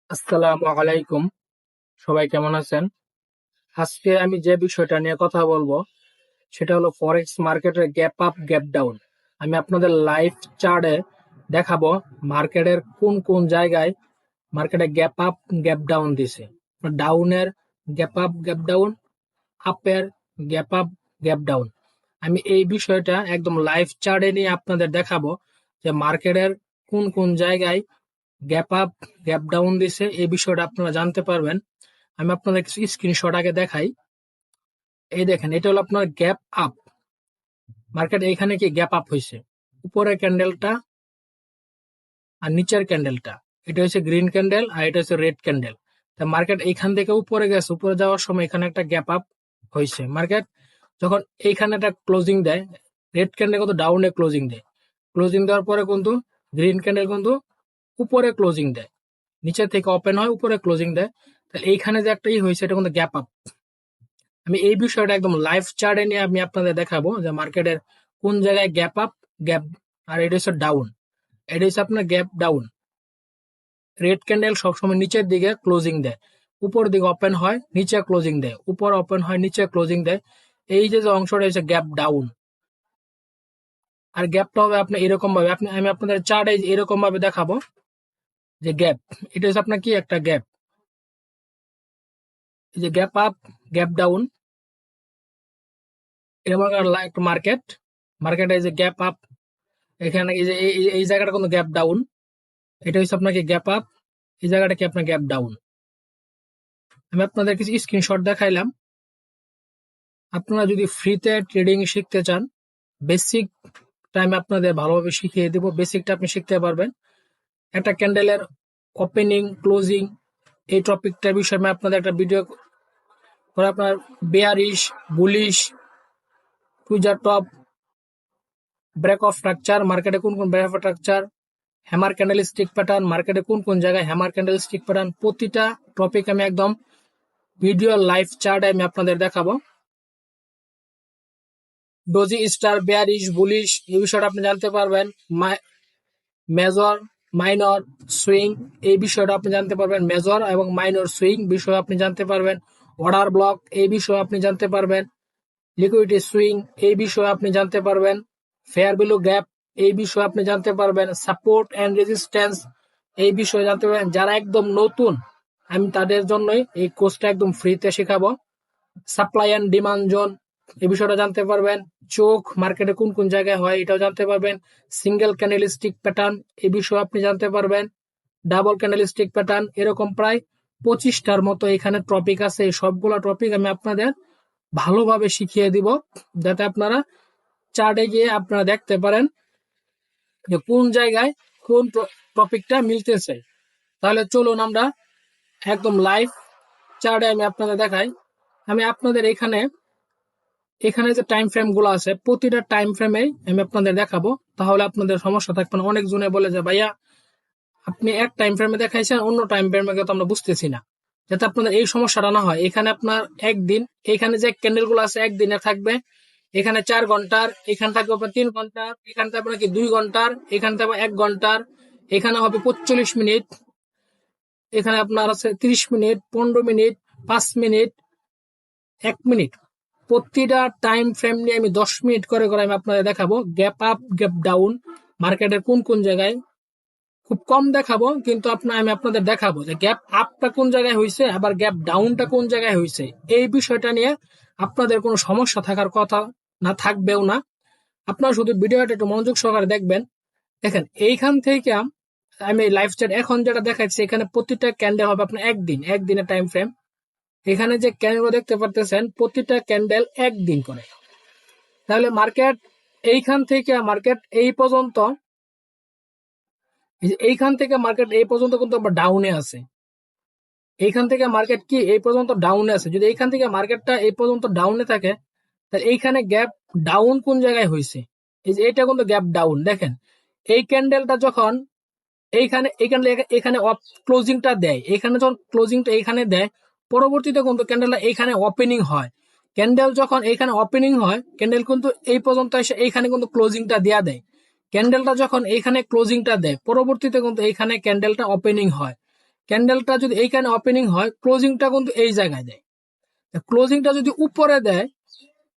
আসসালামু আলাইকুম। সবাই কেমন আছেন? আজকে আমি যে বিষয়টা নিয়ে কথা বলবো সেটা হলো ফরেক্স মার্কেটের গ্যাপ আপ গ্যাপ ডাউন। আমি আপনাদের লাইভ চার্টে দেখাবো মার্কেটের কোন কোন জায়গায় মার্কেটে গ্যাপ আপ গ্যাপ ডাউন দিছে। ডাউনের গ্যাপ আপ গ্যাপ ডাউন, আপের গ্যাপ আপ গ্যাপ ডাউন। আমি এই বিষয়টা একদম লাইভ চার্টে নিয়ে আপনাদের দেখাবো যে মার্কেটের কোন কোন জায়গায় গ্যাপ আপ গ্যাপ ডাউন দিছে, এই বিষয়টা আপনারা জানতে পারবেন। আমি আপনাদের কিছু স্ক্রিনশট আগে দেখাই। এই দেখেন, এটা হলো আপনার গ্যাপ আপ মার্কেট। এইখানে কি গ্যাপ আপ হয়েছে, উপরের ক্যান্ডেলটা আর নিচের ক্যান্ডেলটা, এটা হচ্ছে গ্রিন ক্যান্ডেল আর এটা হচ্ছে রেড ক্যান্ডেল। তা মার্কেট এইখান থেকে উপরে গেছে, উপরে যাওয়ার সময় এখানে একটা গ্যাপ আপ হয়েছে। মার্কেট যখন এইখানে একটা ক্লোজিং দেয়, রেড ক্যান্ডেল কিন্তু ডাউনে ক্লোজিং দেয়, ক্লোজিং দেওয়ার পরে কিন্তু গ্রিন ক্যান্ডেল কিন্তু উপরে ক্লোজিং দেয়, নিচে থেকে ওপেন হয় উপরে ক্লোজিং দেয়। তাহলে এইখানে যে একটা হয়েছে এটা কিন্তু গ্যাপ আপ। আমি এই বিষয়টা একদম লাইভ চার্টে নিয়ে আমি আপনাদের দেখাবো যে মার্কেটের কোন জায়গায় গ্যাপ আপ গ্যাপ, আর এটা হচ্ছে ডাউন, এটা হচ্ছে আপনার গ্যাপ ডাউন। রেড ক্যান্ডেল সবসময় নিচের দিকে ক্লোজিং দেয়, উপর দিকে ওপেন হয় নিচে ক্লোজিং দেয়, উপর ওপেন হয় নিচে ক্লোজিং দেয়। এই যে যে অংশটা হচ্ছে গ্যাপ ডাউন। আর গ্যাপটা হবে আপনি এরকম ভাবে, আমি আপনাদের চার্টে এরকম ভাবে দেখাবো যে গ্যাপ, এটা হচ্ছে আপনার কি একটা গ্যাপ, এই যে গ্যাপ আপ গ্যাপ ডাউন। এরকম একটা মার্কেট, মার্কেটে যে গ্যাপ আপ, এখানে এই যে এই জায়গাটা কোনো গ্যাপ ডাউন, এটা হচ্ছে আপনাকে গ্যাপ আপ, এই জায়গাটা কি আপনার গ্যাপ ডাউন। আমি আপনাদের কিছু স্ক্রিনশট দেখাইলাম। আপনারা যদি ফ্রিতে ট্রেডিং শিখতে চান, বেসিক টাইম আপনাদের ভালোভাবে শিখিয়ে দিব, বেসিকটা আপনি শিখতে পারবেন। একটা ক্যান্ডেলের ওপেনিং ক্লোজিং, এই টপিকটার বিষয়ে আমি আপনাদের একটা ভিডিও করে, আপনার bearish bullish tweezer top break of structure, মার্কেটে কোন কোন break of structure, hammer candlestick pattern, মার্কেটে কোন কোন জায়গায় হ্যামার ক্যান্ডেল স্টিক প্যাটার্ন, প্রতিটা টপিক আমি একদম ভিডিও লাইভ চার্টে আমি আপনাদের দেখাবো। ডোজি স্টার বেয়ারিশ বুলিশ এই বিষয়টা আপনি জানতে পারবেন। মেজর মাইনর সুইং এই বিষয়টা আপনি জানতে পারবেন, মেজর এবং মাইনর সুইং বিষয় আপনি জানতে পারবেন। অর্ডার ব্লক এই বিষয়ে আপনি জানতে পারবেন। লিকুইডিটি সুইং এই বিষয়ে আপনি জানতে পারবেন। ফেয়ার ভ্যালু গ্যাপ এই বিষয়ে আপনি জানতে পারবেন। সাপোর্ট এন্ড রেজিস্ট্যান্স এই বিষয়ে জানতে পারবেন। যারা একদম নতুন, আমি তাদের জন্যই এই কোর্সটা একদম ফ্রিতে শেখাবো। সাপ্লাই অ্যান্ড ডিমান্ড জোন এই বিষয়টা জানতে পারবেন। চোখ মার্কেটে কোন কোন জায়গায় হয় এটাও জানতে পারবেন। সিঙ্গেল ক্যান্ডেলস্টিক প্যাটার্ন এই বিষয়ে আপনি জানতে পারবেন। ডাবল ক্যান্ডেলস্টিক প্যাটার্ন, এরকম প্রায় 25টার মতো এখানে টপিক আছে। এই সবগুলো টপিক আমি আপনাদের ভালোভাবে শিখিয়ে দিব, যাতে আপনারা চার্টে গিয়ে আপনারা দেখতে পারেন যে কোন জায়গায় কোন টপিকটা মিলতেছে। তাহলে চলুন আমরা একদম লাইভ চার্টে আমি আপনাদের দেখাই। আমি আপনাদের এখানে এখানে যে টাইম ফ্রেম গুলো আছে, প্রতিটা টাইম ফ্রেমে আমি আপনাদের দেখাবো, তাহলে আপনাদের সমস্যা থাকবে না। অনেক জনে বলে যে ভাইয়া আপনি এক টাইম ফ্রেমে দেখাইছেন, অন্য টাইম ফ্রেমে তো আমরা বুঝতেছি না। যাতে আপনাদের এই সমস্যাটা না হয়, এখানে আপনার একদিন, এখানে যে ক্যান্ডেল গুলো আছে একদিনে থাকবে, এখানে 4 ঘন্টার, এখানে থাকবে আপনার 3 ঘন্টার, এখানে থাকবে নাকি 2 ঘন্টার, এখানে থাকবে 1 ঘন্টার, এখানে হবে 45 মিনিট, এখানে আপনার আছে 30 মিনিট, 15 মিনিট, 5 মিনিট, 1 মিনিট। প্রতিটা টাইম ফ্রেম নিয়ে আমি 10 মিনিট করে করে আমি আপনাদের দেখাবো গ্যাপ আপ গ্যাপ ডাউন মার্কেটের কোন কোন জায়গায়। খুব কম দেখাবো, কিন্তু আমি আপনাদের দেখাবো যে গ্যাপ আপটা কোন জায়গায় হয়েছে, আবার গ্যাপ ডাউনটা কোন জায়গায় হয়েছে। এই বিষয়টা নিয়ে আপনাদের কোনো সমস্যা থাকার কথা না, থাকবেও না। আপনারা শুধু ভিডিওটা একটু মনোযোগ সহকারে দেখবেন। দেখেন এইখান থেকে আমি লাইভ চ্যাট এখন যেটা দেখাচ্ছি, এখানে প্রতিটা ক্যান্ডেল হবে আপনার একদিনের টাইম ফ্রেম। এখানে যে ক্যান্ডেল দেখতে পারতেছেন, প্রতিটা ক্যান্ডেল একদিন করে। তাহলে মার্কেট এইখান থেকে মার্কেট এই পর্যন্ত, এইখান থেকে মার্কেট এই পর্যন্ত কিন্তু আবার ডাউনে আছে। এইখান থেকে মার্কেট কি এই পর্যন্ত ডাউনে আছে। যদি এইখান থেকে মার্কেটটা এই পর্যন্ত ডাউনে থাকে, তাহলে এইখানে গ্যাপ ডাউন কোন জায়গায় হয়েছে, এই যে এটা কিন্তু গ্যাপ ডাউন। দেখেন এই ক্যান্ডেলটা যখন এখানে ক্লোজিংটা দেয়, এখানে যখন ক্লোজিংটা এখানে দেয়, পরবর্তীতে কিন্তু ক্যান্ডেলটা এইখানে ওপেনিং হয়। ক্যান্ডেল যখন এইখানে ওপেনিং হয়, ক্যান্ডেল কিন্তু এই পর্যন্ত এসে এইখানে কিন্তু ক্লোজিংটা দেয়া দেয়। ক্যান্ডেলটা যখন এইখানে ক্লোজিংটা দেয়, পরবর্তীতে কিন্তু এইখানে ক্যান্ডেলটা ওপেনিং হয়। ক্যান্ডেলটা যদি এইখানে ওপেনিং হয়, ক্লোজিংটা কিন্তু এই জায়গায় দেয়। ক্লোজিংটা যদি উপরে দেয়,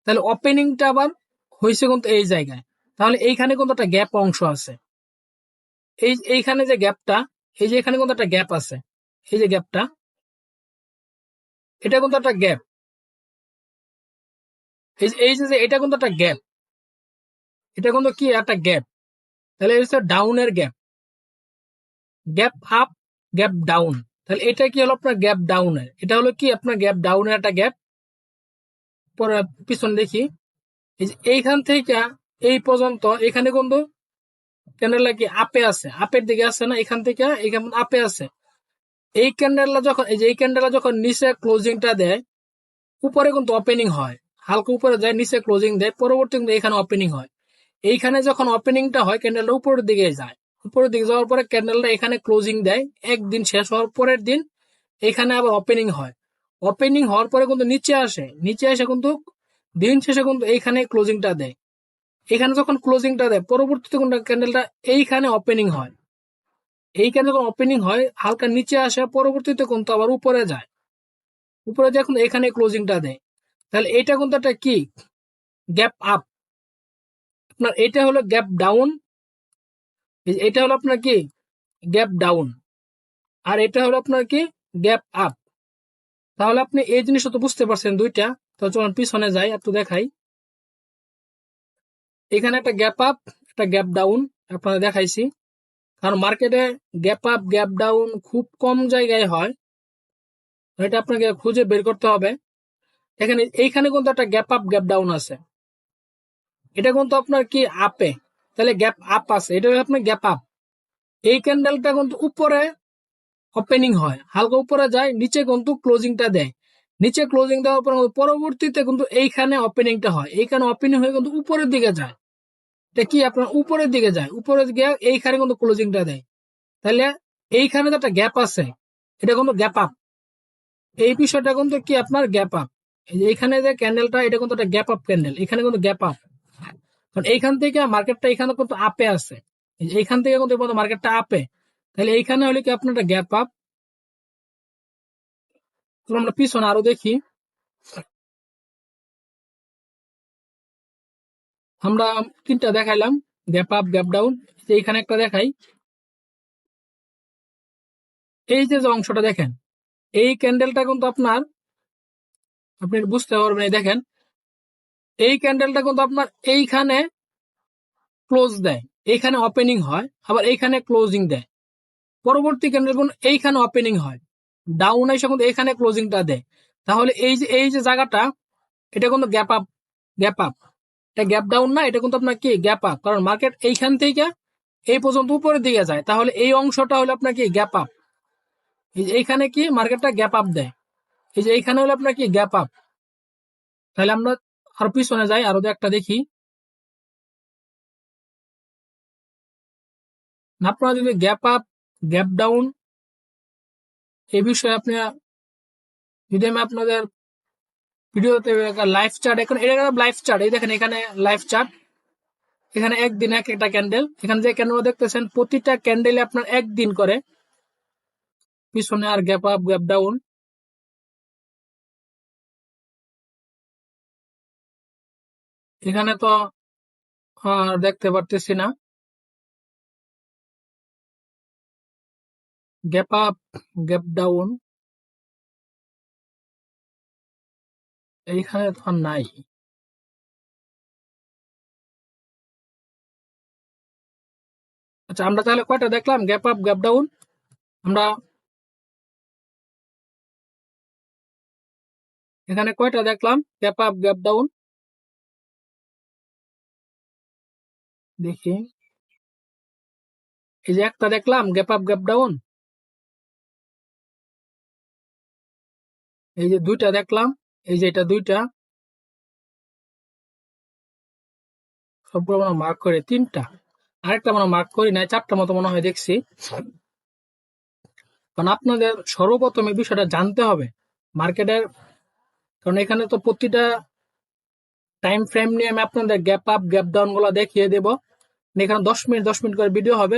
তাহলে ওপেনিংটা আবার হয়েছে কিন্তু এই জায়গায়। তাহলে এইখানে কিন্তু একটা গ্যাপ অংশ আছে। এইখানে যে গ্যাপটা, এই যে এখানে কিন্তু একটা গ্যাপ আছে, এই যে গ্যাপটা, এটা কিন্তু একটা গ্যাপ। এই যে এটা কিন্তু একটা গ্যাপ, এটা কিন্তু কি একটা গ্যাপ। তাহলে এটা হচ্ছে ডাউনের gap, gap up, gap down. তাহলে এটা কি হলো আপনার গ্যাপ ডাউনের, এটা হলো কি আপনার গ্যাপ ডাউনের একটা গ্যাপ। পরে পিছন দেখি, এই যে এইখান থেকে এই পর্যন্ত এখানে কিন্তু ক্যান্ডেলটা কি আপে আছে, আপের দিকে আছে না, এখান থেকে এখানে আপে আছে। এই ক্যান্ডেলটা যখন, এই যে এই ক্যান্ডেলটা যখন নিচে ক্লোজিংটা দেয়, উপরে কিন্তু ওপেনিং হয়, হালকা উপরে যায়, নিচে ক্লোজিং দেয়, পরবর্তী কিন্তু এখানে ওপেনিং হয়। এইখানে যখন ওপেনিংটা হয়, ক্যান্ডেলটা উপরের দিকে যায়, উপরের দিকে যাওয়ার পরে ক্যান্ডেলটা এখানে ক্লোজিং দেয়, একদিন শেষ হওয়ার পরের দিন এখানে আবার ওপেনিং হয়। ওপেনিং হওয়ার পরে কিন্তু নিচে আসে, নিচে এসে কিন্তু দিন শেষে কিন্তু এইখানে ক্লোজিংটা দেয়। এখানে যখন ক্লোজিংটা দেয়, পরবর্তীতে কিন্তু ক্যান্ডেলটা এইখানে ওপেনিং হয়, এইখানে যখন ওপেনিং হয় হালকা নিচে আসে, পরবর্তীতে কিন্তু আবার উপরে যায়, উপরে যখন এখানে ক্লোজিংটা দেয়, তাহলে এটা কিন্তু একটা কি গ্যাপ আপ। আপনার এটা হলো গ্যাপ ডাউন, এটা হলো আপনার কি গ্যাপ ডাউন, আর এটা হলো আপনার কি গ্যাপ আপ। তাহলে আপনি এই জিনিসটা তো বুঝতে পারছেন দুইটা। তো চলুন পিছনে যাই, একটু দেখাই। এখানে একটা গ্যাপ আপ, একটা গ্যাপ ডাউন আপনারা দেখাইছি। কারণ মার্কেটে গ্যাপ আপ গ্যাপ ডাউন খুব কম জায়গায় হয়, এটা আপনাকে খুঁজে বের করতে হবে। এখানে এইখানে কিন্তু একটা গ্যাপ আপ গ্যাপ ডাউন আছে, এটা কিন্তু আপনার কি আপে, তাহলে গ্যাপ আপ আছে, এটা আপনার গ্যাপ আপ। এই ক্যান্ডেলটা কিন্তু উপরে ওপেনিং হয়, হালকা উপরে যায়, নিচে কিন্তু ক্লোজিংটা দেয়, নিচে ক্লোজিং দেওয়ার পর পরবর্তীতে কিন্তু এইখানে ওপেনিংটা হয়, এইখানে ওপেনিং হয়ে কিন্তু উপরের দিকে যায়। এটা কি আপনার উপরের দিকে যায়, উপরের দিকে এইখানে কিন্তু ক্লোজিংটা দেয়। তাহলে এইখানে যে একটা গ্যাপ আছে, এটা কিন্তু গ্যাপ আপ। এই বিষয়টা কিন্তু কি আপনার গ্যাপ আপ। এইখানে যে ক্যান্ডেলটা, এটা কিন্তু একটা গ্যাপ আপ ক্যান্ডেল, এখানে কিন্তু গ্যাপ আপ। কারণ এইখান থেকে মার্কেটটা এখানে কিন্তু আপে আছে, এইখান থেকে কিন্তু মার্কেটটা আপে, তাহলে এইখানে হলে কি আপনার একটা গ্যাপ আপ। আমরা পিছনে আরো দেখি, আমরা তিনটা দেখাইলাম, গ্যাপ আপ গ্যাপ ডাউন। এইখানে একটা দেখাই, এই যে অংশটা দেখেন, এই ক্যান্ডেলটা কিন্তু আপনার, আপনি বুঝতে পারবেন, এই দেখেন এই ক্যান্ডেলটা কিন্তু আপনার এইখানে ক্লোজ দেয়, এইখানে ওপেনিং হয়, আবার এইখানে ক্লোজিং দেয়, পরবর্তী ক্যান্ডেল কিন্তু এইখানে ওপেনিং হয়, ডাউন এসে কিন্তু এইখানে ক্লোজিংটা দেয়। তাহলে এই যে জায়গাটা, এটা কিন্তু গ্যাপ আপ, গ্যাপ আপ। এটা গ্যাপ ডাউন না, এটা কিন্তু আপনার কি গ্যাপ আপ, কারণ মার্কেট এইখান থেকে এই পর্যন্ত উপরের দিকে যায়, তাহলে এই অংশটা হলো আপনার কি গ্যাপ আপ। এইখানে কি মার্কেটটা গ্যাপ আপ দেয়, এই যে এইখানে হলো আপনার কি গ্যাপ আপ। তাহলে আমরা আরো পিছনে যাই, আরো একটা দেখি। আপনারা যদি গ্যাপ আপ গ্যাপ ডাউন এই বিষয়ে আপনি, যদি আমি আপনাদের ভিডিওতে লাইভ চার্ট, এখন এটা লাইভ চার্ট, এই দেখেন এখানে লাইভ চার্ট, এখানে একদিন এক একটা ক্যান্ডেল, এখানে যে ক্যান্ডেল দেখতেছেন প্রতিটা ক্যান্ডেলে আপনার একদিন করে, পিছনে আর গ্যাপ আপ গ্যাপ ডাউন। এখানে তো দেখতে পারতেছি না, গ্যাপ আপ গ্যাপ ডাউন এইখানে তো আর নাই। আচ্ছা, আমরা তাহলে কয়টা দেখলাম গ্যাপ আপ গ্যাপ ডাউন? আমরা এখানে কয়টা দেখলাম গ্যাপ আপ গ্যাপ ডাউন? দেখি, এই যে একটা দেখলাম গ্যাপ আপ গ্যাপ ডাউন, এই যে দুইটা দেখলাম, এই যে এটা দুইটা, সবগুলো মনে মার্ক করে তিনটা, আরেকটা মনে মার্ক করি নাই, চারটা মতো মনে হয় দেখছি। কারণ আপনাদের সর্বপ্রথম এই বিষয়টা জানতে হবে মার্কেটের, কারণ এখানে তো প্রতিটা টাইম ফ্রেম নিয়ে আমি আপনাদের গ্যাপ আপ গ্যাপ ডাউন গুলো দেখিয়ে দেবো। এখানে 10 মিনিট 10 মিনিট করে ভিডিও হবে।